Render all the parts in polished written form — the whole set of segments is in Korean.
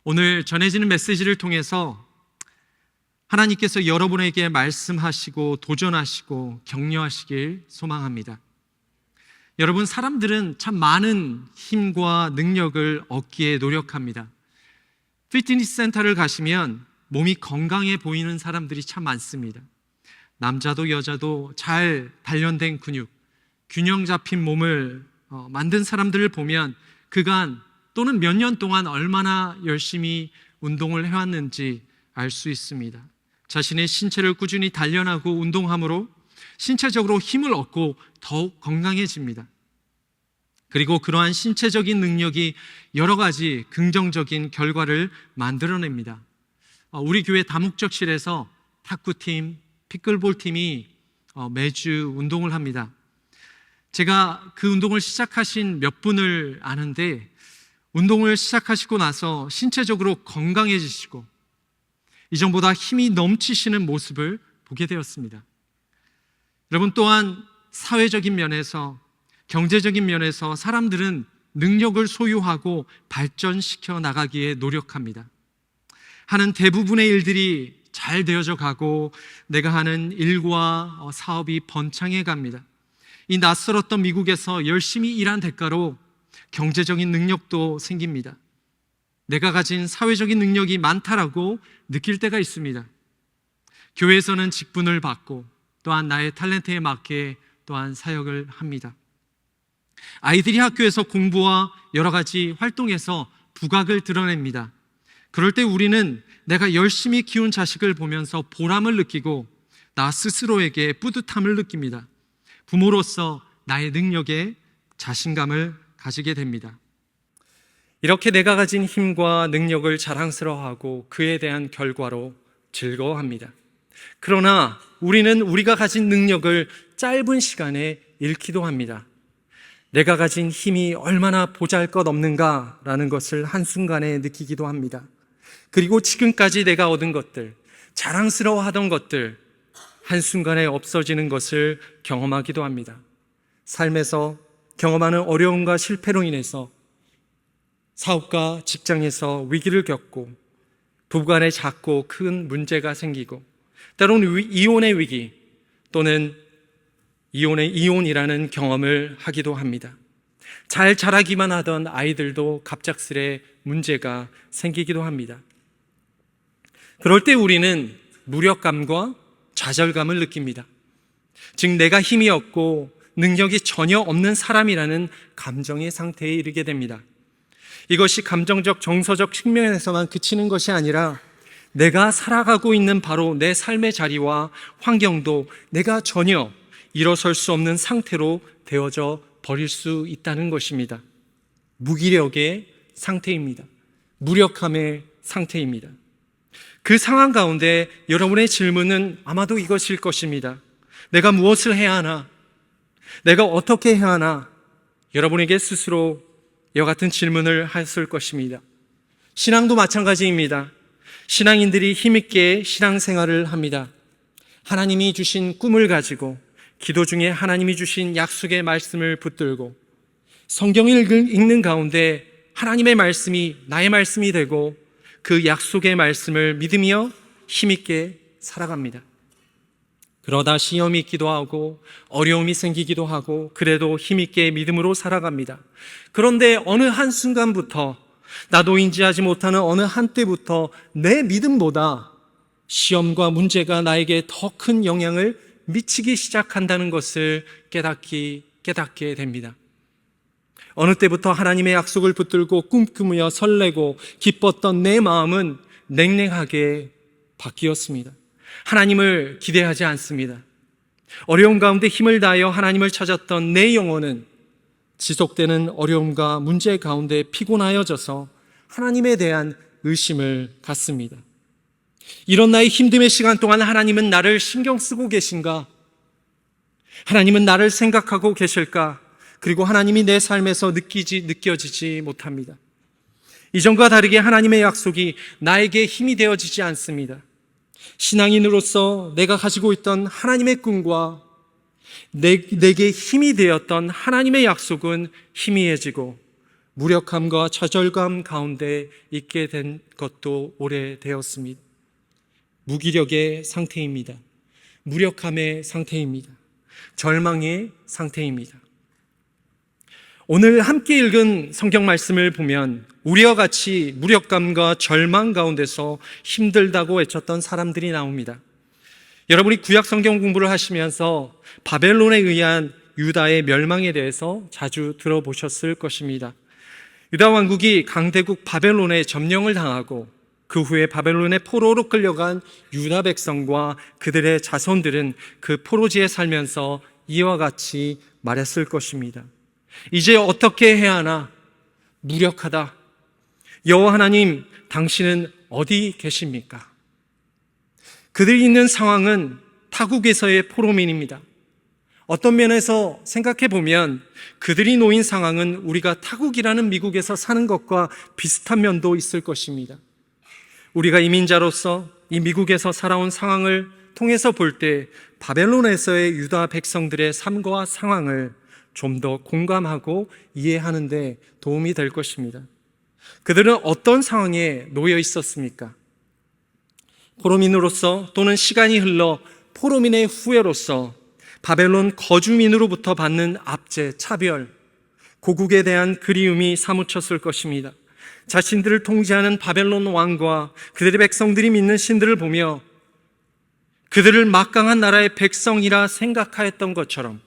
오늘 전해지는 메시지를 통해서 하나님께서 여러분에게 말씀하시고 도전하시고 격려하시길 소망합니다. 여러분, 사람들은 참 많은 힘과 능력을 얻기에 노력합니다. 피트니스 센터를 가시면 몸이 건강해 보이는 사람들이 참 많습니다. 남자도 여자도 잘 단련된 근육, 균형 잡힌 몸을 만든 사람들을 보면 그간 또는 몇 년 동안 얼마나 열심히 운동을 해왔는지 알 수 있습니다. 자신의 신체를 꾸준히 단련하고 운동함으로 신체적으로 힘을 얻고 더욱 건강해집니다. 그리고 그러한 신체적인 능력이 여러 가지 긍정적인 결과를 만들어냅니다. 우리 교회 다목적실에서 탁구팀, 피클볼팀이 매주 운동을 합니다. 제가 그 운동을 시작하신 몇 분을 아는데 운동을 시작하시고 나서 신체적으로 건강해지시고 이전보다 힘이 넘치시는 모습을 보게 되었습니다. 여러분, 또한 사회적인 면에서, 경제적인 면에서 사람들은 능력을 소유하고 발전시켜 나가기에 노력합니다. 하는 대부분의 일들이 잘 되어져 가고 내가 하는 일과 사업이 번창해 갑니다. 이 낯설었던 미국에서 열심히 일한 대가로 경제적인 능력도 생깁니다. 내가 가진 사회적인 능력이 많다라고 느낄 때가 있습니다. 교회에서는 직분을 받고 또한 나의 탤런트에 맞게 또한 사역을 합니다. 아이들이 학교에서 공부와 여러 가지 활동에서 부각을 드러냅니다. 그럴 때 우리는 내가 열심히 키운 자식을 보면서 보람을 느끼고 나 스스로에게 뿌듯함을 느낍니다. 부모로서 나의 능력에 자신감을 가지게 됩니다. 이렇게 내가 가진 힘과 능력을 자랑스러워하고 그에 대한 결과로 즐거워합니다. 그러나 우리는 우리가 가진 능력을 짧은 시간에 잃기도 합니다. 내가 가진 힘이 얼마나 보잘것없는가라는 것을 한순간에 느끼기도 합니다. 그리고 지금까지 내가 얻은 것들, 자랑스러워하던 것들, 한순간에 없어지는 것을 경험하기도 합니다. 삶에서 경험하는 어려움과 실패로 인해서 사업과 직장에서 위기를 겪고 부부간에 작고 큰 문제가 생기고 때로는 이혼의 위기 또는 이혼이라는 경험을 하기도 합니다. 잘 자라기만 하던 아이들도 갑작스레 문제가 생기기도 합니다. 그럴 때 우리는 무력감과 좌절감을 느낍니다. 즉 내가 힘이 없고 능력이 전혀 없는 사람이라는 감정의 상태에 이르게 됩니다. 이것이 감정적, 정서적 측면에서만 그치는 것이 아니라 내가 살아가고 있는 바로 내 삶의 자리와 환경도 내가 전혀 일어설 수 없는 상태로 되어져 버릴 수 있다는 것입니다. 무기력의 상태입니다. 무력함의 상태입니다. 그 상황 가운데 여러분의 질문은 아마도 이것일 것입니다. 내가 무엇을 해야 하나? 내가 어떻게 해야 하나? 여러분에게 스스로 이와 같은 질문을 하실 것입니다. 신앙도 마찬가지입니다. 신앙인들이 힘있게 신앙생활을 합니다. 하나님이 주신 꿈을 가지고 기도 중에 하나님이 주신 약속의 말씀을 붙들고 성경을 읽는 가운데 하나님의 말씀이 나의 말씀이 되고 그 약속의 말씀을 믿으며 힘있게 살아갑니다. 그러다 시험이 있기도 하고 어려움이 생기기도 하고 그래도 힘있게 믿음으로 살아갑니다. 그런데 어느 한순간부터 나도 인지하지 못하는 어느 한때부터 내 믿음보다 시험과 문제가 나에게 더 큰 영향을 미치기 시작한다는 것을 깨닫게 됩니다. 어느 때부터 하나님의 약속을 붙들고 꿈꾸며 설레고 기뻤던 내 마음은 냉랭하게 바뀌었습니다. 하나님을 기대하지 않습니다. 어려움 가운데 힘을 다하여 하나님을 찾았던 내 영혼은 지속되는 어려움과 문제 가운데 피곤하여져서 하나님에 대한 의심을 갖습니다. 이런 나의 힘듦의 시간 동안 하나님은 나를 신경 쓰고 계신가? 하나님은 나를 생각하고 계실까? 그리고 하나님이 내 삶에서 느껴지지 못합니다. 이전과 다르게 하나님의 약속이 나에게 힘이 되어지지 않습니다. 신앙인으로서 내가 가지고 있던 하나님의 꿈과 내게 힘이 되었던 하나님의 약속은 희미해지고 무력함과 좌절감 가운데 있게 된 것도 오래되었습니다. 무기력의 상태입니다. 무력함의 상태입니다. 절망의 상태입니다. 오늘 함께 읽은 성경 말씀을 보면 우리와 같이 무력감과 절망 가운데서 힘들다고 외쳤던 사람들이 나옵니다. 여러분이 구약 성경 공부를 하시면서 바벨론에 의한 유다의 멸망에 대해서 자주 들어보셨을 것입니다. 유다 왕국이 강대국 바벨론에 점령을 당하고 그 후에 바벨론의 포로로 끌려간 유다 백성과 그들의 자손들은 그 포로지에 살면서 이와 같이 말했을 것입니다. 이제 어떻게 해야 하나? 무력하다. 여호와 하나님, 당신은 어디 계십니까? 그들이 있는 상황은 타국에서의 포로민입니다. 어떤 면에서 생각해 보면 그들이 놓인 상황은 우리가 타국이라는 미국에서 사는 것과 비슷한 면도 있을 것입니다. 우리가 이민자로서 이 미국에서 살아온 상황을 통해서 볼 때 바벨론에서의 유다 백성들의 삶과 상황을 좀 더 공감하고 이해하는 데 도움이 될 것입니다. 그들은 어떤 상황에 놓여 있었습니까? 포로민으로서 또는 시간이 흘러 포로민의 후예로서 바벨론 거주민으로부터 받는 압제, 차별, 고국에 대한 그리움이 사무쳤을 것입니다. 자신들을 통치하는 바벨론 왕과 그들의 백성들이 믿는 신들을 보며 그들을 막강한 나라의 백성이라 생각하였던 것처럼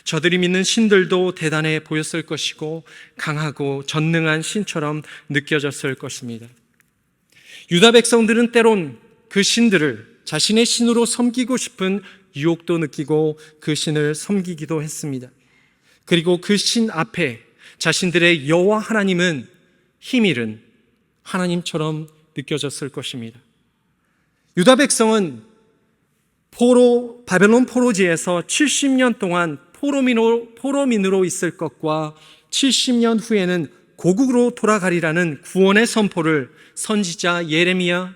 저들이 믿는 신들도 대단해 보였을 것이고 강하고 전능한 신처럼 느껴졌을 것입니다. 유다 백성들은 때론 그 신들을 자신의 신으로 섬기고 싶은 유혹도 느끼고 그 신을 섬기기도 했습니다. 그리고 그 신 앞에 자신들의 여호와 하나님은 힘일은 하나님처럼 느껴졌을 것입니다. 유다 백성은 바벨론 포로지에서 70년 동안 포로민으로 있을 것과 70년 후에는 고국으로 돌아가리라는 구원의 선포를 선지자 예레미야,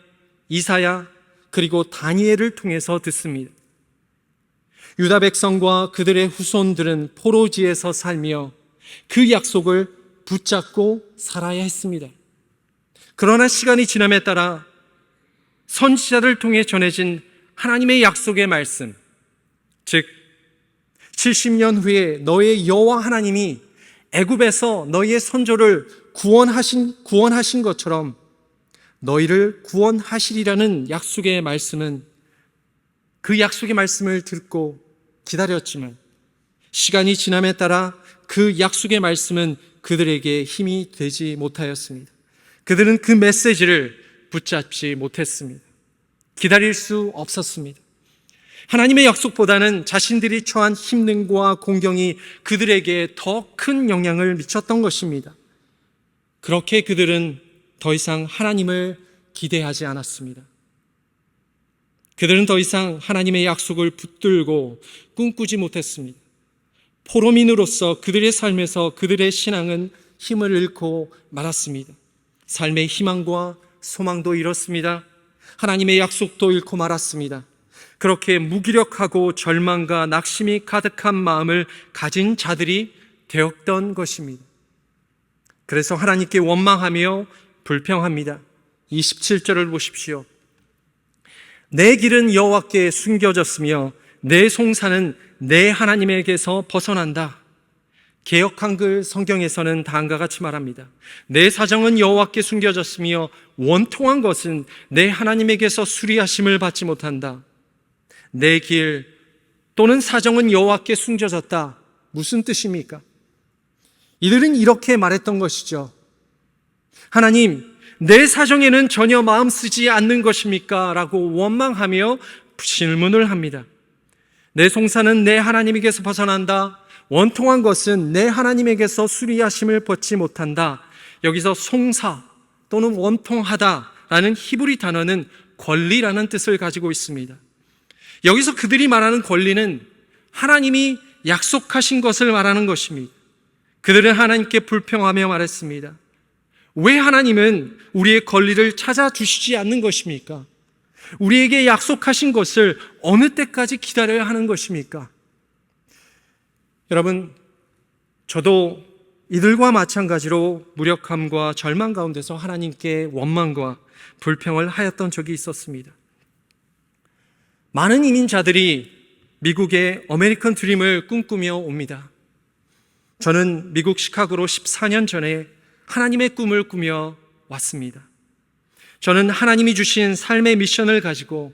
이사야, 그리고 다니엘을 통해서 듣습니다. 유다 백성과 그들의 후손들은 포로지에서 살며 그 약속을 붙잡고 살아야 했습니다. 그러나 시간이 지남에 따라 선지자를 통해 전해진 하나님의 약속의 말씀, 즉 70년 후에 너의 여호와 하나님이 애굽에서 너희의 선조를 구원하신 것처럼 너희를 구원하시리라는 약속의 말씀은 그 약속의 말씀을 듣고 기다렸지만 시간이 지남에 따라 그 약속의 말씀은 그들에게 힘이 되지 못하였습니다. 그들은 그 메시지를 붙잡지 못했습니다. 기다릴 수 없었습니다. 하나님의 약속보다는 자신들이 처한 힘듦과 공경이 그들에게 더 큰 영향을 미쳤던 것입니다. 그렇게 그들은 더 이상 하나님을 기대하지 않았습니다. 그들은 더 이상 하나님의 약속을 붙들고 꿈꾸지 못했습니다. 포로민으로서 그들의 삶에서 그들의 신앙은 힘을 잃고 말았습니다. 삶의 희망과 소망도 잃었습니다. 하나님의 약속도 잃고 말았습니다. 그렇게 무기력하고 절망과 낙심이 가득한 마음을 가진 자들이 되었던 것입니다. 그래서 하나님께 원망하며 불평합니다. 27절을 보십시오. 내 길은 여호와께 숨겨졌으며 내 송사는 내 하나님에게서 벗어난다. 개역 한글 성경에서는 다음과 같이 말합니다. 내 사정은 여호와께 숨겨졌으며 원통한 것은 내 하나님에게서 수리하심을 받지 못한다. 내 길 또는 사정은 여호와께 숨겨졌다. 무슨 뜻입니까? 이들은 이렇게 말했던 것이죠. 하나님, 내 사정에는 전혀 마음 쓰지 않는 것입니까? 라고 원망하며 질문을 합니다. 내 송사는 내 하나님에게서 벗어난다. 원통한 것은 내 하나님에게서 수리하심을 받지 못한다. 여기서 송사 또는 원통하다라는 히브리 단어는 권리라는 뜻을 가지고 있습니다. 여기서 그들이 말하는 권리는 하나님이 약속하신 것을 말하는 것입니다. 그들은 하나님께 불평하며 말했습니다. 왜 하나님은 우리의 권리를 찾아주시지 않는 것입니까? 우리에게 약속하신 것을 어느 때까지 기다려야 하는 것입니까? 여러분, 저도 이들과 마찬가지로 무력함과 절망 가운데서 하나님께 원망과 불평을 하였던 적이 있었습니다. 많은 이민자들이 미국의 아메리칸 드림을 꿈꾸며 옵니다. 저는 미국 시카고로 14년 전에 하나님의 꿈을 꾸며 왔습니다. 저는 하나님이 주신 삶의 미션을 가지고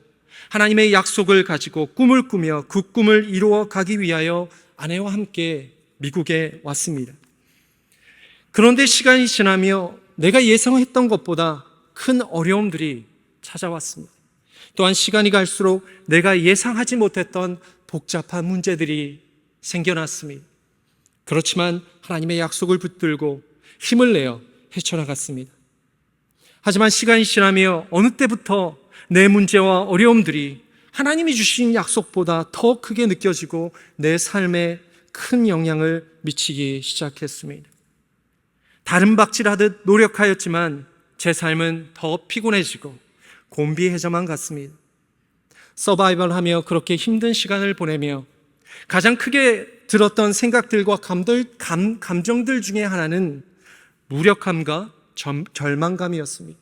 하나님의 약속을 가지고 꿈을 꾸며 그 꿈을 이루어 가기 위하여 아내와 함께 미국에 왔습니다. 그런데 시간이 지나며 내가 예상했던 것보다 큰 어려움들이 찾아왔습니다. 또한 시간이 갈수록 내가 예상하지 못했던 복잡한 문제들이 생겨났습니다. 그렇지만 하나님의 약속을 붙들고 힘을 내어 헤쳐나갔습니다. 하지만 시간이 지나며 어느 때부터 내 문제와 어려움들이 하나님이 주신 약속보다 더 크게 느껴지고 내 삶에 큰 영향을 미치기 시작했습니다. 다른 박질하듯 노력하였지만 제 삶은 더 피곤해지고 곤비해져만 갔습니다. 서바이벌하며 그렇게 힘든 시간을 보내며 가장 크게 들었던 생각들과 감정들 중에 하나는 무력함과 절망감이었습니다.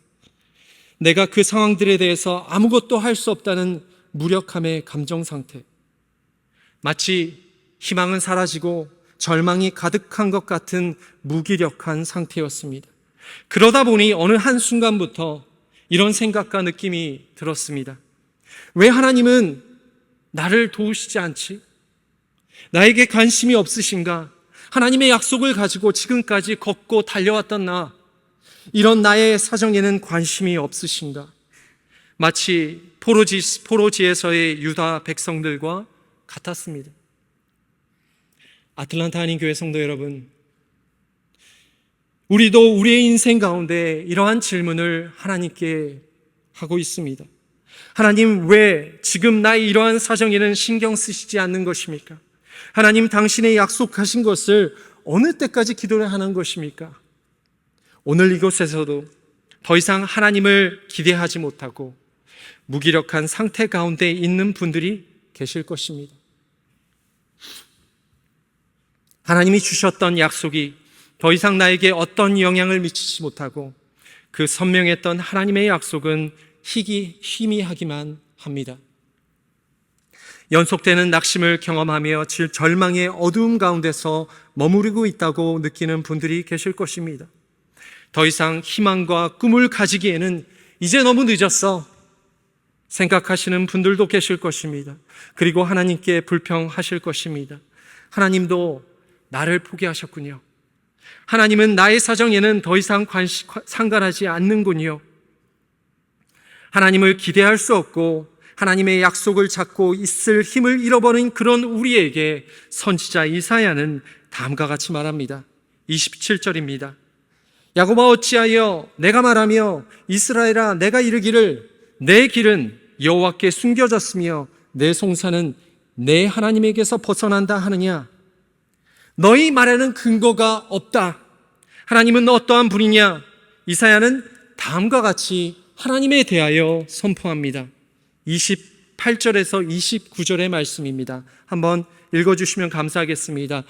내가 그 상황들에 대해서 아무것도 할 수 없다는 무력함의 감정 상태. 마치 희망은 사라지고 절망이 가득한 것 같은 무기력한 상태였습니다. 그러다 보니 어느 한순간부터 이런 생각과 느낌이 들었습니다. 왜 하나님은 나를 도우시지 않지? 나에게 관심이 없으신가? 하나님의 약속을 가지고 지금까지 걷고 달려왔던 이런 나의 사정에는 관심이 없으신가? 마치 포로지에서의 유다 백성들과 같았습니다. 아틀란타 한인교회 성도 여러분, 우리도 우리의 인생 가운데 이러한 질문을 하나님께 하고 있습니다. 하나님, 왜 지금 나의 이러한 사정에는 신경 쓰시지 않는 것입니까? 하나님, 당신의 약속하신 것을 어느 때까지 기도를 하는 것입니까? 오늘 이곳에서도 더 이상 하나님을 기대하지 못하고 무기력한 상태 가운데 있는 분들이 계실 것입니다. 하나님이 주셨던 약속이 더 이상 나에게 어떤 영향을 미치지 못하고 그 선명했던 하나님의 약속은 희미하기만 합니다. 연속되는 낙심을 경험하며 절망의 어두움 가운데서 머무르고 있다고 느끼는 분들이 계실 것입니다. 더 이상 희망과 꿈을 가지기에는 이제 너무 늦었어 생각하시는 분들도 계실 것입니다. 그리고 하나님께 불평하실 것입니다. 하나님도 나를 포기하셨군요. 하나님은 나의 사정에는 더 이상 상관하지 않는군요. 하나님을 기대할 수 없고 하나님의 약속을 잡고 있을 힘을 잃어버린 그런 우리에게 선지자 이사야는 다음과 같이 말합니다. 27절입니다. 야곱아, 어찌하여 내가 말하며 이스라엘아 내가 이르기를 내 길은 여호와께 숨겨졌으며 내 송사는 내 하나님에게서 벗어난다 하느냐? 너희 말에는 근거가 없다. 하나님은 어떠한 분이냐? 이사야는 다음과 같이 하나님에 대하여 선포합니다. 28절에서 29절의 말씀입니다. 한번 읽어주시면 감사하겠습니다.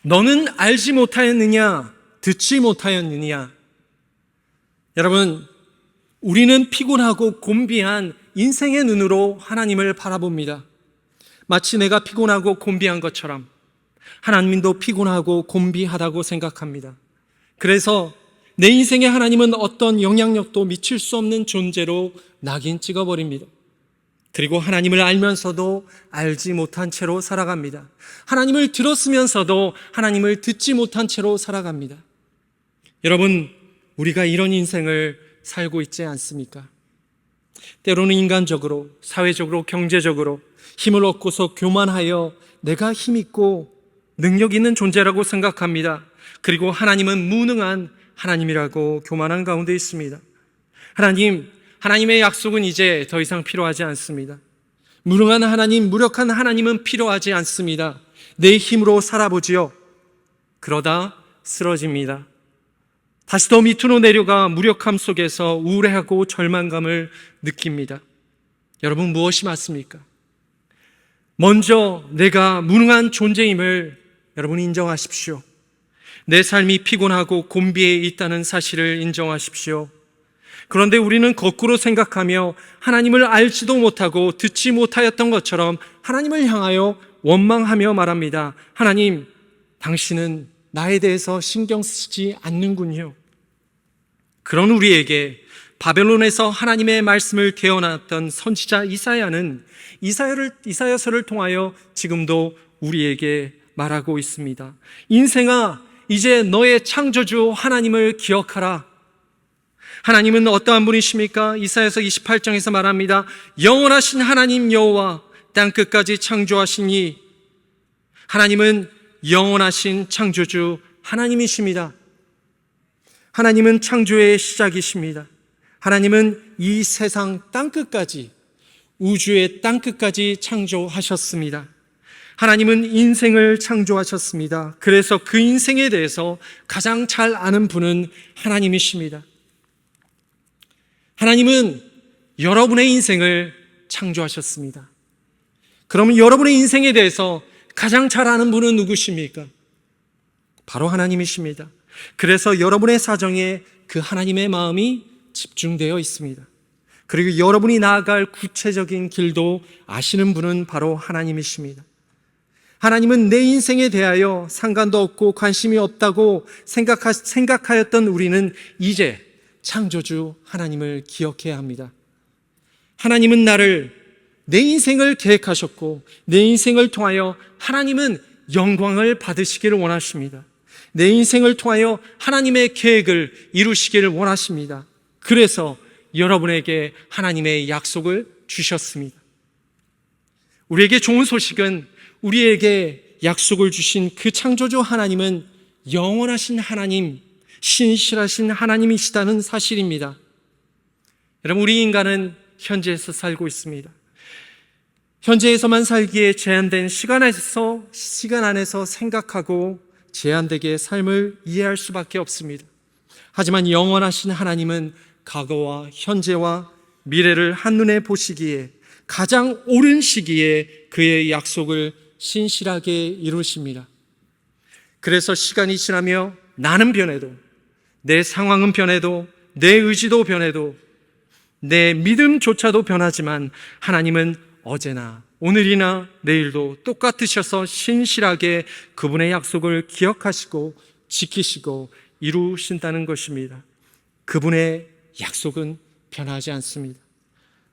너는 알지 못하였느냐? 듣지 못하였느냐? 여러분, 우리는 피곤하고 곤비한 인생의 눈으로 하나님을 바라봅니다. 마치 내가 피곤하고 곤비한 것처럼 하나님도 피곤하고 곤비하다고 생각합니다. 그래서 내 인생에 하나님은 어떤 영향력도 미칠 수 없는 존재로 낙인 찍어버립니다. 그리고 하나님을 알면서도 알지 못한 채로 살아갑니다. 하나님을 들었으면서도 하나님을 듣지 못한 채로 살아갑니다. 여러분, 우리가 이런 인생을 살고 있지 않습니까? 때로는 인간적으로, 사회적으로, 경제적으로 힘을 얻고서 교만하여 내가 힘있고 능력 있는 존재라고 생각합니다. 그리고 하나님은 무능한 하나님이라고 교만한 가운데 있습니다. 하나님의 약속은 이제 더 이상 필요하지 않습니다. 무능한 하나님, 무력한 하나님은 필요하지 않습니다. 내 힘으로 살아보지요. 그러다 쓰러집니다. 다시 더 밑으로 내려가 무력함 속에서 우울해하고 절망감을 느낍니다. 여러분, 무엇이 맞습니까? 먼저 내가 무능한 존재임을 여러분 인정하십시오. 내 삶이 피곤하고 곤비해 있다는 사실을 인정하십시오. 그런데 우리는 거꾸로 생각하며 하나님을 알지도 못하고 듣지 못하였던 것처럼 하나님을 향하여 원망하며 말합니다. 하나님, 당신은 나에 대해서 신경 쓰지 않는군요. 그런 우리에게 바벨론에서 하나님의 말씀을 개어놨던 선지자 이사야는 이사야서를 통하여 지금도 우리에게 말하고 있습니다. 인생아, 이제 너의 창조주 하나님을 기억하라. 하나님은 어떠한 분이십니까? 이사야서 28장에서 말합니다. 영원하신 하나님 여호와 땅끝까지 창조하시니, 하나님은 영원하신 창조주 하나님이십니다. 하나님은 창조의 시작이십니다. 하나님은 이 세상 땅끝까지, 우주의 땅끝까지 창조하셨습니다. 하나님은 인생을 창조하셨습니다. 그래서 그 인생에 대해서 가장 잘 아는 분은 하나님이십니다. 하나님은 여러분의 인생을 창조하셨습니다. 그러면 여러분의 인생에 대해서 가장 잘 아는 분은 누구십니까? 바로 하나님이십니다. 그래서 여러분의 사정에 그 하나님의 마음이 집중되어 있습니다. 그리고 여러분이 나아갈 구체적인 길도 아시는 분은 바로 하나님이십니다. 하나님은 내 인생에 대하여 상관도 없고 관심이 없다고 생각하였던 우리는 이제 창조주 하나님을 기억해야 합니다. 하나님은 내 인생을 계획하셨고 내 인생을 통하여 하나님은 영광을 받으시기를 원하십니다. 내 인생을 통하여 하나님의 계획을 이루시기를 원하십니다. 그래서 여러분에게 하나님의 약속을 주셨습니다. 우리에게 좋은 소식은 우리에게 약속을 주신 그 창조주 하나님은 영원하신 하나님, 신실하신 하나님이시다는 사실입니다. 여러분, 우리 인간은 현재에서 살고 있습니다. 현재에서만 살기에 제한된 시간 안에서 생각하고 제한되게 삶을 이해할 수밖에 없습니다. 하지만 영원하신 하나님은 과거와 현재와 미래를 한눈에 보시기에 가장 옳은 시기에 그의 약속을 신실하게 이루십니다. 그래서 시간이 지나며 나는 변해도, 내 상황은 변해도, 내 의지도 변해도, 내 믿음조차도 변하지만 하나님은 어제나 오늘이나 내일도 똑같으셔서 신실하게 그분의 약속을 기억하시고 지키시고 이루신다는 것입니다. 그분의 약속은 변하지 않습니다.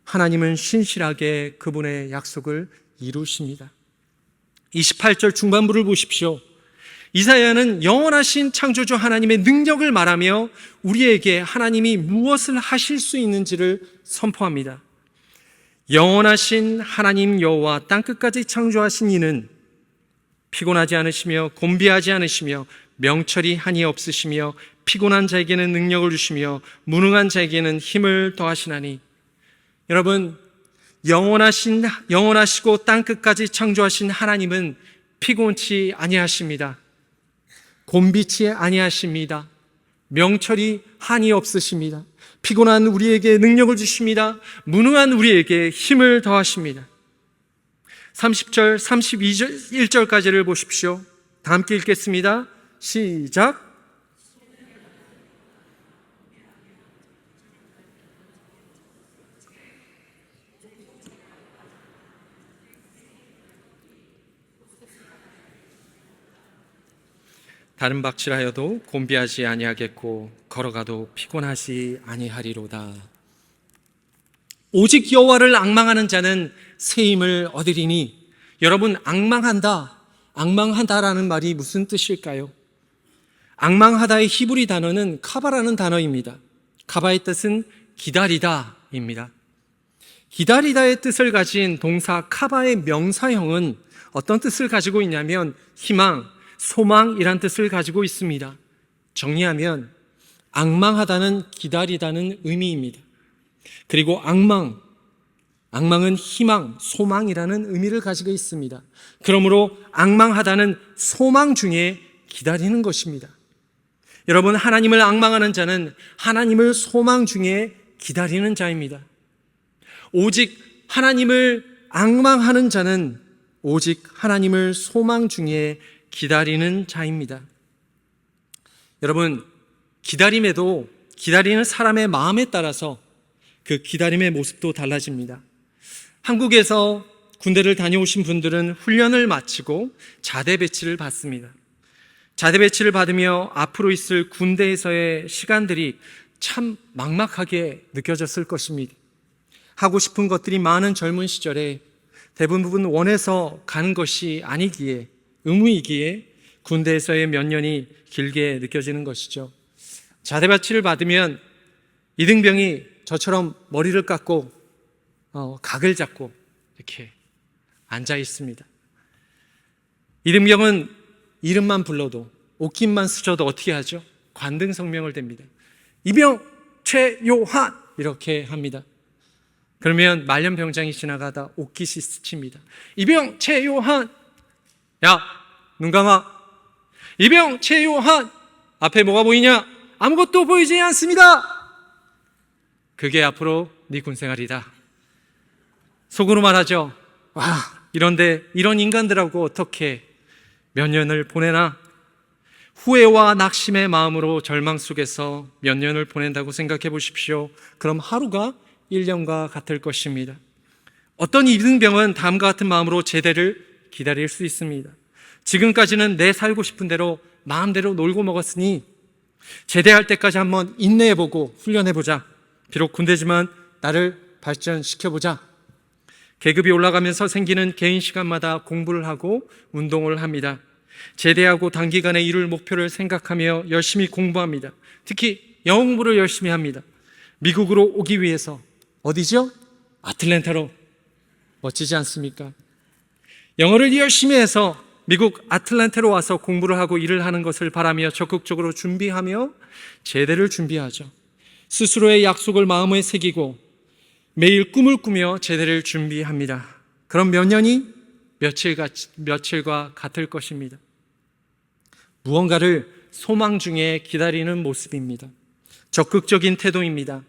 하나님은 신실하게 그분의 약속을 이루십니다. 28절 중반부를 보십시오. 이사야는 영원하신 창조주 하나님의 능력을 말하며 우리에게 하나님이 무엇을 하실 수 있는지를 선포합니다. 영원하신 하나님 여호와 땅끝까지 창조하신 이는 피곤하지 않으시며 곤비하지 않으시며 명철이 한이 없으시며 피곤한 자에게는 능력을 주시며 무능한 자에게는 힘을 더하시나니. 여러분, 영원하시고 땅끝까지 창조하신 하나님은 피곤치 아니하십니다. 곤비치 아니하십니다. 명철이 한이 없으십니다. 피곤한 우리에게 능력을 주십니다. 무능한 우리에게 힘을 더하십니다. 30절, 31절까지를 보십시오. 다 함께 읽겠습니다. 시작. 다른 박질하여도 곤비하지 아니하겠고 걸어가도 피곤하지 아니하리로다. 오직 여호와를 앙망하는 자는 새 힘을 얻으리니. 여러분, 앙망한다라는 말이 무슨 뜻일까요? 앙망하다의 히브리 단어는 카바라는 단어입니다. 카바의 뜻은 기다리다입니다. 기다리다의 뜻을 가진 동사 카바의 명사형은 어떤 뜻을 가지고 있냐면 희망, 소망이란 뜻을 가지고 있습니다. 정리하면 앙망하다는 기다리다는 의미입니다. 그리고 앙망은 희망, 소망이라는 의미를 가지고 있습니다. 그러므로 앙망하다는 소망 중에 기다리는 것입니다. 여러분, 하나님을 앙망하는 자는 하나님을 소망 중에 기다리는 자입니다. 오직 하나님을 앙망하는 자는 오직 하나님을 소망 중에 기다리는 자입니다. 여러분, 기다림에도 기다리는 사람의 마음에 따라서 그 기다림의 모습도 달라집니다. 한국에서 군대를 다녀오신 분들은 훈련을 마치고 자대 배치를 받습니다. 자대 배치를 받으며 앞으로 있을 군대에서의 시간들이 참 막막하게 느껴졌을 것입니다. 하고 싶은 것들이 많은 젊은 시절에 대부분 원해서 가는 것이 아니기에, 의무이기에 군대에서의 몇 년이 길게 느껴지는 것이죠. 자대 배치를 받으면 이등병이 저처럼 머리를 깎고 각을 잡고 이렇게 앉아 있습니다. 이등병은 이름만 불러도, 옷깃만 스쳐도 어떻게 하죠? 관등성명을 댑니다. 이병 최요한 이렇게 합니다. 그러면 말년병장이 지나가다 옷깃이 스칩니다. 이병 최요한, 야, 눈 감아. 이병 최요한, 앞에 뭐가 보이냐? 아무것도 보이지 않습니다. 그게 앞으로 네 군생활이다. 속으로 말하죠. 와, 이런데 이런 인간들하고 어떻게 몇 년을 보내나? 후회와 낙심의 마음으로 절망 속에서 몇 년을 보낸다고 생각해 보십시오. 그럼 하루가 1년과 같을 것입니다. 어떤 이등병은 다음과 같은 마음으로 제대를 기다릴 수 있습니다. 지금까지는 내 살고 싶은 대로 마음대로 놀고 먹었으니 제대할 때까지 한번 인내해보고 훈련해보자. 비록 군대지만 나를 발전시켜보자. 계급이 올라가면서 생기는 개인 시간마다 공부를 하고 운동을 합니다. 제대하고 단기간에 이룰 목표를 생각하며 열심히 공부합니다. 특히 영어 공부를 열심히 합니다. 미국으로 오기 위해서. 어디죠? 아틀랜타로. 멋지지 않습니까? 영어를 열심히 해서 미국 아틀랜타로 와서 공부를 하고 일을 하는 것을 바라며 적극적으로 준비하며 제대를 준비하죠. 스스로의 약속을 마음에 새기고 매일 꿈을 꾸며 제대를 준비합니다. 그럼 몇 년이 며칠과 같을 것입니다. 무언가를 소망 중에 기다리는 모습입니다. 적극적인 태도입니다.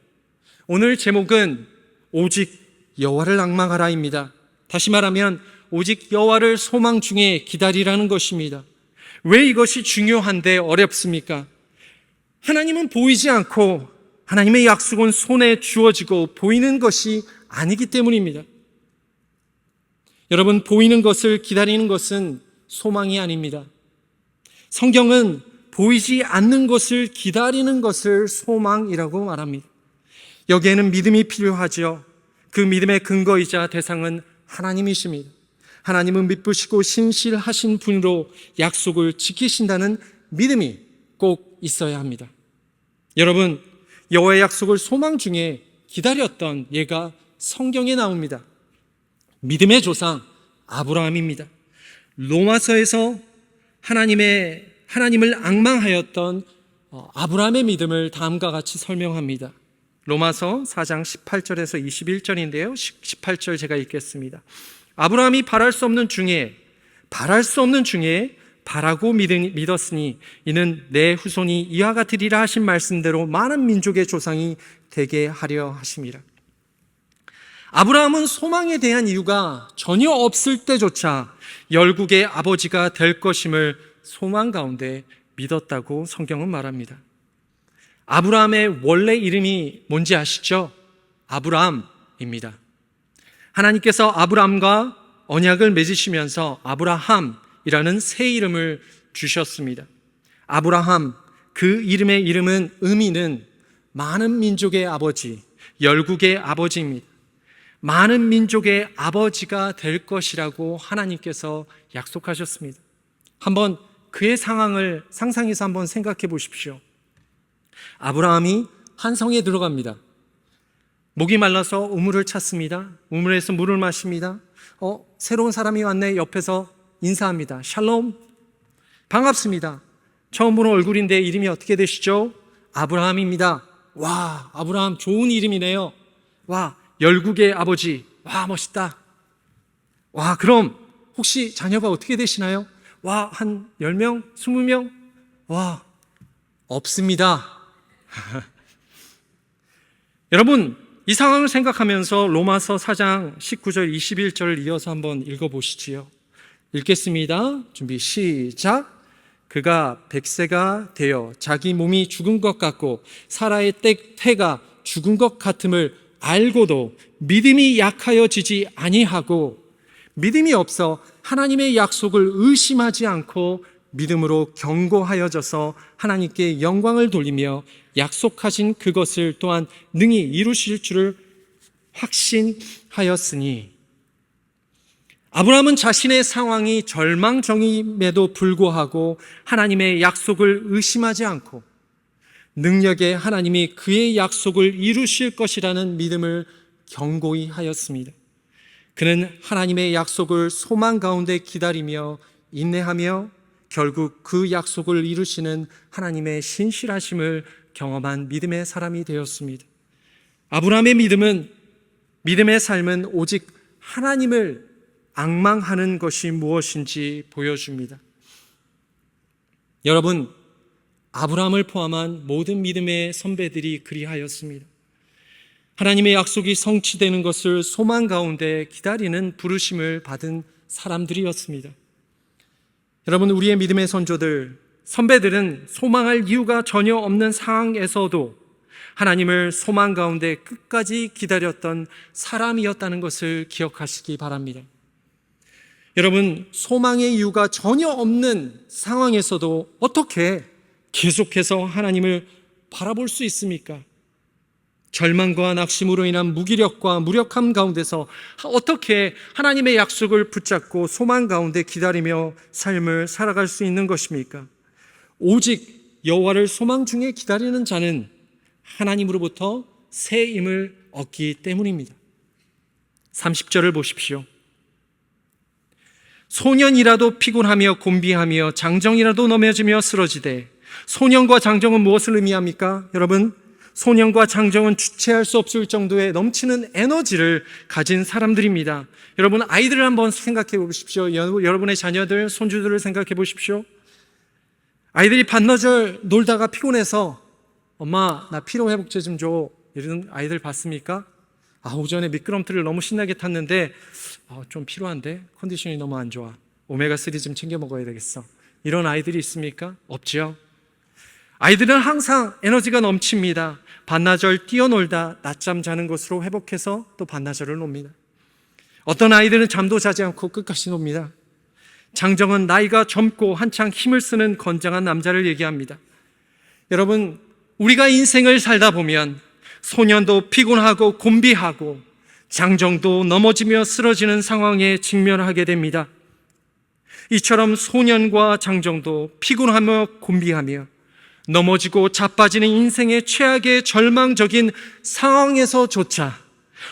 오늘 제목은 오직 여호와를 낭망하라입니다. 다시 말하면 오직 여호와를 소망 중에 기다리라는 것입니다. 왜 이것이 중요한데 어렵습니까? 하나님은 보이지 않고 하나님의 약속은 손에 주어지고 보이는 것이 아니기 때문입니다. 여러분, 보이는 것을 기다리는 것은 소망이 아닙니다. 성경은 보이지 않는 것을 기다리는 것을 소망이라고 말합니다. 여기에는 믿음이 필요하죠. 그 믿음의 근거이자 대상은 하나님이십니다. 하나님은 믿으시고 신실하신 분으로 약속을 지키신다는 믿음이 꼭 있어야 합니다. 여러분, 여호와의 약속을 소망 중에 기다렸던 예가 성경에 나옵니다. 믿음의 조상 아브라함입니다. 로마서에서 하나님을 앙망하였던 아브라함의 믿음을 다음과 같이 설명합니다. 로마서 4장 18절에서 21절인데요. 18절 제가 읽겠습니다. 아브라함이 바랄 수 없는 중에 바라고 믿었으니 이는 내 후손이 이와 같으리라 하신 말씀대로 많은 민족의 조상이 되게 하려 하심이라. 아브라함은 소망에 대한 이유가 전혀 없을 때조차 열국의 아버지가 될 것임을 소망 가운데 믿었다고 성경은 말합니다. 아브라함의 원래 이름이 뭔지 아시죠? 아브라함입니다. 하나님께서 아브라함과 언약을 맺으시면서 아브라함이라는 새 이름을 주셨습니다. 아브라함, 그 이름의 의미는 많은 민족의 아버지, 열국의 아버지입니다. 많은 민족의 아버지가 될 것이라고 하나님께서 약속하셨습니다. 한번 그의 상황을 상상해서 한번 생각해 보십시오. 아브라함이 한 성에 들어갑니다. 목이 말라서 우물을 찾습니다. 우물에서 물을 마십니다. 새로운 사람이 왔네. 옆에서 인사합니다. 샬롬, 반갑습니다. 처음 보는 얼굴인데 이름이 어떻게 되시죠? 아브라함입니다. 와, 아브라함 좋은 이름이네요. 와, 열국의 아버지. 와, 멋있다. 와, 그럼 혹시 자녀가 어떻게 되시나요? 와, 한 10명, 20명? 와, 없습니다. 여러분, 이 상황을 생각하면서 로마서 4장 19절 21절을 이어서 한번 읽어보시지요. 읽겠습니다. 준비 시작. 그가 100세가 되어 자기 몸이 죽은 것 같고 사라의 태가 죽은 것 같음을 알고도 믿음이 약하여지지 아니하고 믿음이 없어 하나님의 약속을 의심하지 않고 믿음으로 견고하여져서 하나님께 영광을 돌리며 약속하신 그것을 또한 능히 이루실 줄을 확신하였으니. 아브라함은 자신의 상황이 절망적임에도 불구하고 하나님의 약속을 의심하지 않고 능력의 하나님이 그의 약속을 이루실 것이라는 믿음을 견고히 하였습니다. 그는 하나님의 약속을 소망 가운데 기다리며 인내하며 결국 그 약속을 이루시는 하나님의 신실하심을 경험한 믿음의 사람이 되었습니다. 아브라함의 믿음의 삶은 오직 하나님을 앙망하는 것이 무엇인지 보여줍니다. 여러분, 아브라함을 포함한 모든 믿음의 선배들이 그리하였습니다. 하나님의 약속이 성취되는 것을 소망 가운데 기다리는 부르심을 받은 사람들이었습니다. 여러분, 우리의 믿음의 선배들은 소망할 이유가 전혀 없는 상황에서도 하나님을 소망 가운데 끝까지 기다렸던 사람이었다는 것을 기억하시기 바랍니다. 여러분, 소망의 이유가 전혀 없는 상황에서도 어떻게 계속해서 하나님을 바라볼 수 있습니까? 절망과 낙심으로 인한 무기력과 무력함 가운데서 어떻게 하나님의 약속을 붙잡고 소망 가운데 기다리며 삶을 살아갈 수 있는 것입니까? 오직 여호와를 소망 중에 기다리는 자는 하나님으로부터 새 힘을 얻기 때문입니다. 30절을 보십시오. 소년이라도 피곤하며 곤비하며 장정이라도 넘어지며 쓰러지되. 소년과 장정은 무엇을 의미합니까? 여러분, 소년과 장정은 주체할 수 없을 정도의 넘치는 에너지를 가진 사람들입니다. 여러분, 아이들을 한번 생각해 보십시오. 여러분의 자녀들, 손주들을 생각해 보십시오. 아이들이 반나절 놀다가 피곤해서 엄마, 나 피로회복제 좀 줘. 이런 아이들 봤습니까? 오전에 미끄럼틀을 너무 신나게 탔는데 좀 피로한데 컨디션이 너무 안 좋아. 오메가3 좀 챙겨 먹어야 되겠어. 이런 아이들이 있습니까? 없죠. 아이들은 항상 에너지가 넘칩니다. 반나절 뛰어놀다 낮잠 자는 것으로 회복해서 또 반나절을 놉니다. 어떤 아이들은 잠도 자지 않고 끝까지 놉니다. 장정은 나이가 젊고 한창 힘을 쓰는 건장한 남자를 얘기합니다. 여러분, 우리가 인생을 살다 보면 소년도 피곤하고 곤비하고 장정도 넘어지며 쓰러지는 상황에 직면하게 됩니다. 이처럼 소년과 장정도 피곤하며 곤비하며 넘어지고 자빠지는 인생의 최악의 절망적인 상황에서조차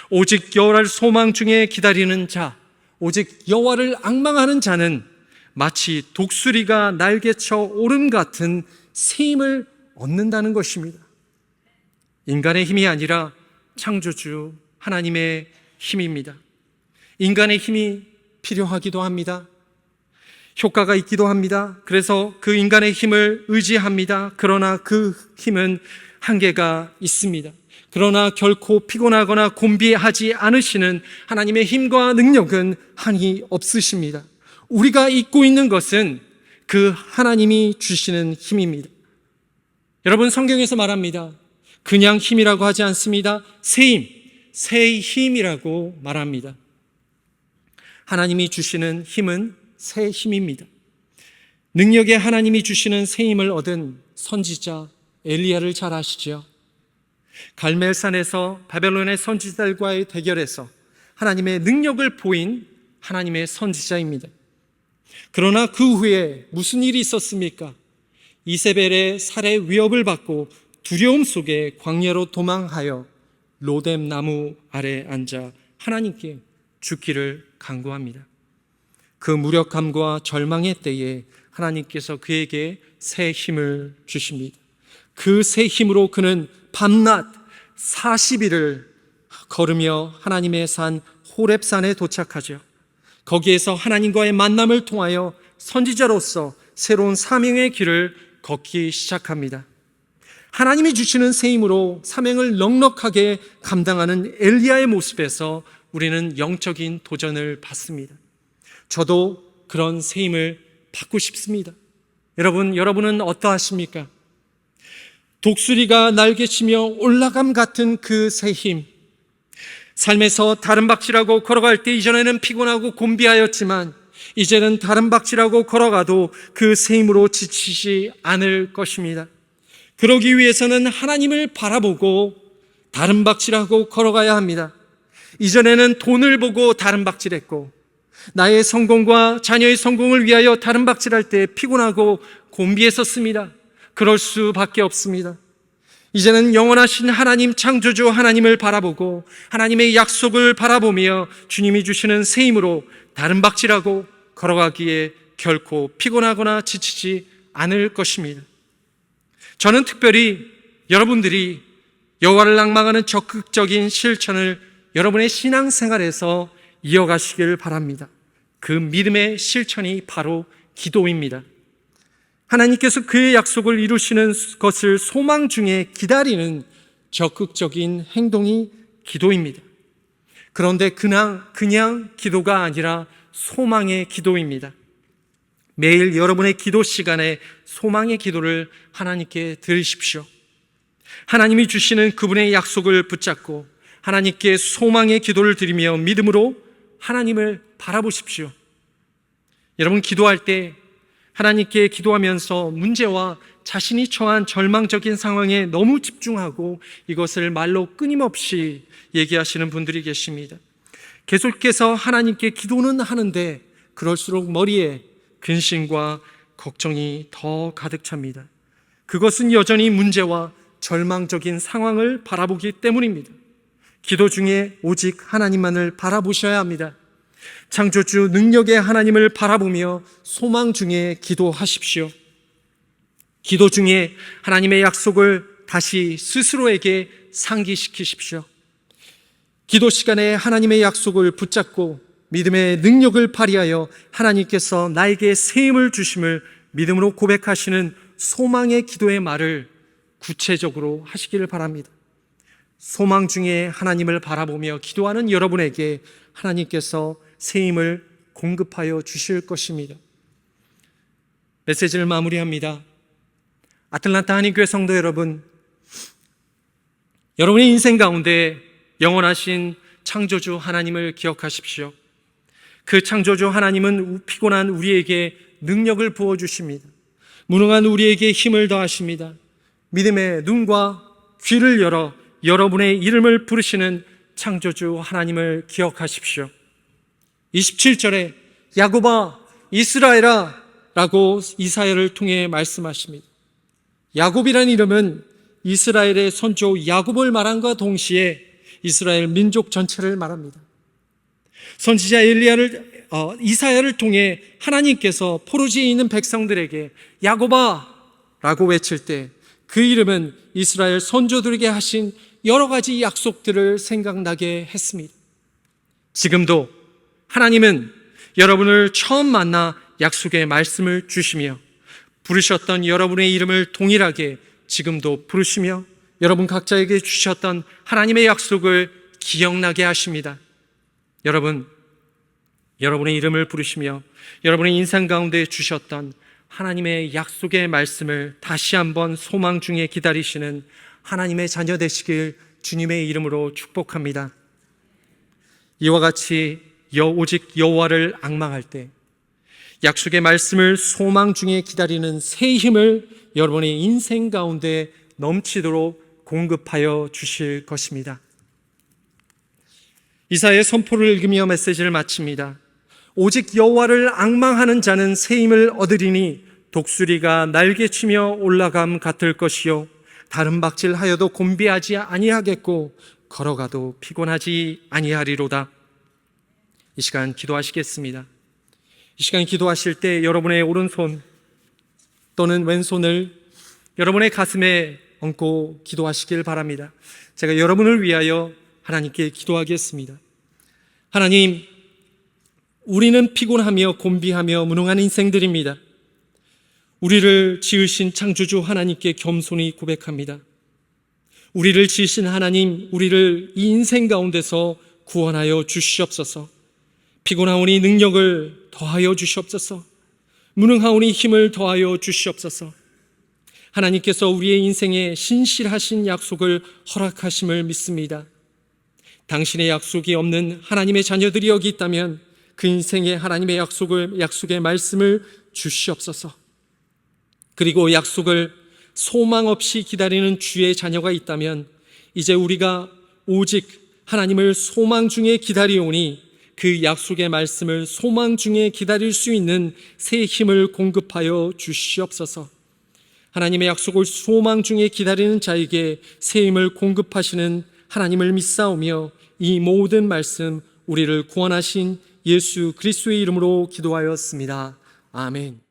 오직 여호와를 소망 중에 기다리는 자, 오직 여호와를 앙망하는 자는 마치 독수리가 날개쳐 오름 같은 새 힘을 얻는다는 것입니다. 인간의 힘이 아니라 창조주 하나님의 힘입니다. 인간의 힘이 필요하기도 합니다. 효과가 있기도 합니다. 그래서 그 인간의 힘을 의지합니다. 그러나 그 힘은 한계가 있습니다. 그러나 결코 피곤하거나 곤비하지 않으시는 하나님의 힘과 능력은 한이 없으십니다. 우리가 잊고 있는 것은 그 하나님이 주시는 힘입니다. 여러분, 성경에서 말합니다. 그냥 힘이라고 하지 않습니다. 새 힘이라고 말합니다. 하나님이 주시는 힘은 새 힘입니다. 능력의 하나님이 주시는 새 힘을 얻은 선지자 엘리야를 잘 아시죠? 갈멜산에서 바벨론의 선지자들과의 대결에서 하나님의 능력을 보인 하나님의 선지자입니다. 그러나 그 후에 무슨 일이 있었습니까? 이세벨의 살해 위협을 받고 두려움 속에 광야로 도망하여 로뎀 나무 아래 앉아 하나님께 죽기를 간구합니다. 그 무력함과 절망의 때에 하나님께서 그에게 새 힘을 주십니다. 그 새 힘으로 그는 밤낮 40일을 걸으며 하나님의 산 호렙산에 도착하죠. 거기에서 하나님과의 만남을 통하여 선지자로서 새로운 사명의 길을 걷기 시작합니다. 하나님이 주시는 새 힘으로 사명을 넉넉하게 감당하는 엘리야의 모습에서 우리는 영적인 도전을 받습니다. 저도 그런 새 힘을 받고 싶습니다. 여러분은 어떠하십니까? 독수리가 날개치며 올라감 같은 그 새 힘, 삶에서 다른 박질하고 걸어갈 때 이전에는 피곤하고 곤비하였지만 이제는 다른 박질하고 걸어가도 그 새 힘으로 지치지 않을 것입니다. 그러기 위해서는 하나님을 바라보고 다른 박질하고 걸어가야 합니다. 이전에는 돈을 보고 다른 박질했고 나의 성공과 자녀의 성공을 위하여 다른 박질할 때 피곤하고 곤비했었습니다. 그럴 수밖에 없습니다. 이제는 영원하신 하나님, 창조주 하나님을 바라보고 하나님의 약속을 바라보며 주님이 주시는 새 힘으로 다른 박질하고 걸어가기에 결코 피곤하거나 지치지 않을 것입니다. 저는 특별히 여러분들이 여호와를 낭망하는 적극적인 실천을 여러분의 신앙생활에서 이어가시길 바랍니다. 그 믿음의 실천이 바로 기도입니다. 하나님께서 그의 약속을 이루시는 것을 소망 중에 기다리는 적극적인 행동이 기도입니다. 그런데 그냥 기도가 아니라 소망의 기도입니다. 매일 여러분의 기도 시간에 소망의 기도를 하나님께 드리십시오. 하나님이 주시는 그분의 약속을 붙잡고 하나님께 소망의 기도를 드리며 믿음으로 하나님을 바라보십시오. 여러분, 기도할 때 하나님께 기도하면서 문제와 자신이 처한 절망적인 상황에 너무 집중하고 이것을 말로 끊임없이 얘기하시는 분들이 계십니다. 계속해서 하나님께 기도는 하는데 그럴수록 머리에 근심과 걱정이 더 가득 찹니다. 그것은 여전히 문제와 절망적인 상황을 바라보기 때문입니다. 기도 중에 오직 하나님만을 바라보셔야 합니다. 창조주 능력의 하나님을 바라보며 소망 중에 기도하십시오. 기도 중에 하나님의 약속을 다시 스스로에게 상기시키십시오. 기도 시간에 하나님의 약속을 붙잡고 믿음의 능력을 발휘하여 하나님께서 나에게 새 힘을 주심을 믿음으로 고백하시는 소망의 기도의 말을 구체적으로 하시기를 바랍니다. 소망 중에 하나님을 바라보며 기도하는 여러분에게 하나님께서 새 힘을 공급하여 주실 것입니다. 메시지를 마무리합니다. 아틀란타 한인교회 성도 여러분, 여러분의 인생 가운데 영원하신 창조주 하나님을 기억하십시오. 그 창조주 하나님은 피곤한 우리에게 능력을 부어주십니다. 무능한 우리에게 힘을 더하십니다. 믿음의 눈과 귀를 열어 여러분의 이름을 부르시는 창조주 하나님을 기억하십시오. 27절에 야곱아 이스라엘아 라고 이사야를 통해 말씀하십니다. 야곱이라는 이름은 이스라엘의 선조 야곱을 말함과 동시에 이스라엘 민족 전체를 말합니다. 선지자 이사야를 통해 하나님께서 포로지에 있는 백성들에게 야곱아 라고 외칠 때 그 이름은 이스라엘 선조들에게 하신 여러 가지 약속들을 생각나게 했습니다. 지금도 하나님은 여러분을 처음 만나 약속의 말씀을 주시며 부르셨던 여러분의 이름을 동일하게 지금도 부르시며 여러분 각자에게 주셨던 하나님의 약속을 기억나게 하십니다. 여러분의 이름을 부르시며 여러분의 인생 가운데 주셨던 하나님의 약속의 말씀을 다시 한번 소망 중에 기다리시는 하나님의 자녀 되시길 주님의 이름으로 축복합니다. 이와 같이 오직 여호와를 앙망할 때 약속의 말씀을 소망 중에 기다리는 새 힘을 여러분의 인생 가운데 넘치도록 공급하여 주실 것입니다. 이사야의 선포를 읽으며 메시지를 마칩니다. 오직 여호와를 앙망하는 자는 새 힘을 얻으리니 독수리가 날개치며 올라감 같을 것이요 다른 박질하여도 곤비하지 아니하겠고 걸어가도 피곤하지 아니하리로다. 이 시간 기도하시겠습니다. 이 시간 기도하실 때 여러분의 오른손 또는 왼손을 여러분의 가슴에 얹고 기도하시길 바랍니다. 제가 여러분을 위하여 하나님께 기도하겠습니다. 하나님, 우리는 피곤하며 곤비하며 무능한 인생들입니다. 우리를 지으신 창조주 하나님께 겸손히 고백합니다. 우리를 지으신 하나님, 우리를 이 인생 가운데서 구원하여 주시옵소서. 피곤하오니 능력을 더하여 주시옵소서. 무능하오니 힘을 더하여 주시옵소서. 하나님께서 우리의 인생에 신실하신 약속을 허락하심을 믿습니다. 당신의 약속이 없는 하나님의 자녀들이 여기 있다면 그 인생에 하나님의 약속의 말씀을 주시옵소서. 그리고 약속을 소망 없이 기다리는 주의 자녀가 있다면 이제 우리가 오직 하나님을 소망 중에 기다리오니 그 약속의 말씀을 소망 중에 기다릴 수 있는 새 힘을 공급하여 주시옵소서. 하나님의 약속을 소망 중에 기다리는 자에게 새 힘을 공급하시는 하나님을 믿사오며 이 모든 말씀 우리를 구원하신 예수 그리스도의 이름으로 기도하였습니다. 아멘.